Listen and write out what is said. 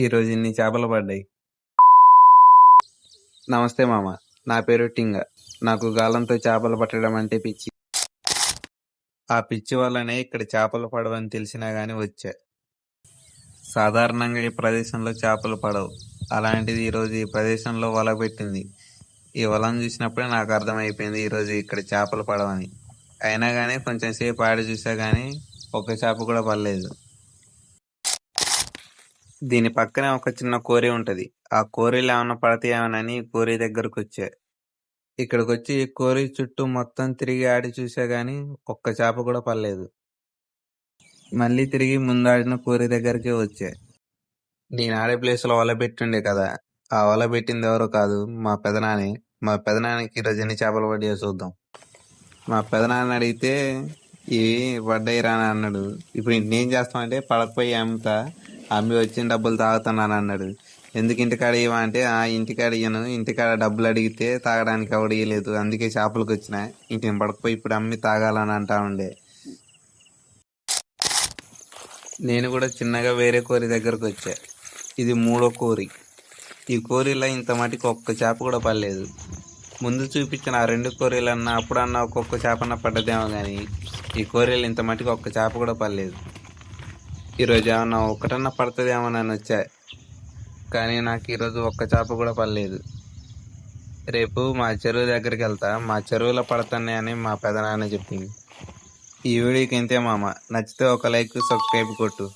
ఈరోజు ఇన్ని చేపలు పడ్డాయి. నమస్తే మామ, నా పేరు టింగ. నాకు గాలంతో చేపలు పట్టడం అంటే పిచ్చి. ఆ పిచ్చి వల్లనే ఇక్కడ చేపలు పడవని తెలిసినా గాని వచ్చా. సాధారణంగా ఈ ప్రదేశంలో చేపలు పడవు. అలాంటిది ఈరోజు ఈ ప్రదేశంలో వల పెట్టింది. ఈ వలను చూసినప్పుడే నాకు అర్థమైపోయింది ఈరోజు ఇక్కడ చేపలు పడవని. అయినా గానీ కొంచెం సేపు ఆడి చూసా గానీ ఒక్క చేప కూడా పడలేదు. దీని పక్కనే ఒక చిన్న కోరి ఉంటది. ఆ కోరిలో ఏమన్నా పడతాయేమోనని కోరి దగ్గరకు వచ్చా. ఇక్కడికి వచ్చి కోరి చుట్టూ మొత్తం తిరిగి ఆడి చూసా గానీ ఒక్క చేప కూడా పడలేదు. మళ్ళీ తిరిగి ముందాడిన కోరి దగ్గరికే వచ్చా. నేను ఆడే ప్లేస్ లో వల పెట్టుండే కదా, ఆ వల పెట్టింది ఎవరో కాదు, మా పెదనానే. మా పెదనాన్నకి ఈరోజు ఎన్ని చేపలు పడ్డాయో చూద్దాం. మా పెదనాన్న అడిగితే ఇవి పడ్డాయి రా అన్నాడు. ఇప్పుడు నేనేం చేస్తామంటే పడకపోయి అమ్ముతా, అమ్మి వచ్చిన డబ్బులు తాగుతున్నాను అన్నాడు. ఎందుకు ఇంటికాడ ఇవ్వ అంటే, ఆ ఇంటికాడ ఇయ్యను, ఇంటికాడ డబ్బులు అడిగితే తాగడానికి ఎవడు ఇయ్యలేదు, అందుకే చేపలకు వచ్చిన, ఇంటిని పడకపోయి ఇప్పుడు అమ్మి తాగాలని అంటా ఉండే. నేను కూడా చిన్నగా వేరే కోరి దగ్గరకు వచ్చా. ఇది మూడో కోరి. ఈ కోరిలో ఇంత మటుకు ఒక్క చేప కూడా పడలేదు. ముందు చూపించిన ఆ రెండు కోరీలన్నా అప్పుడన్నా ఒక్కొక్క చేపన్న పడ్డదేమో కానీ ఈ కోరీలు ఇంత మటుకు ఒక్క చేప కూడా పడలేదు. ఈరోజు ఏమన్నా ఒక్కటన్నా పడుతుందేమో నన్ను వచ్చా, కానీ నాకు ఈరోజు ఒక్క చేప కూడా పడలేదు. రేపు మా చెరువు దగ్గరికి వెళ్తా, మా చెరువులో పడుతున్నాయని మా పెదనాన్న చెప్పింది. ఈ వీడియోకి ఇంతే మామ, నచ్చితే ఒక లైక్, సబ్స్క్రైబ్ కొట్టు.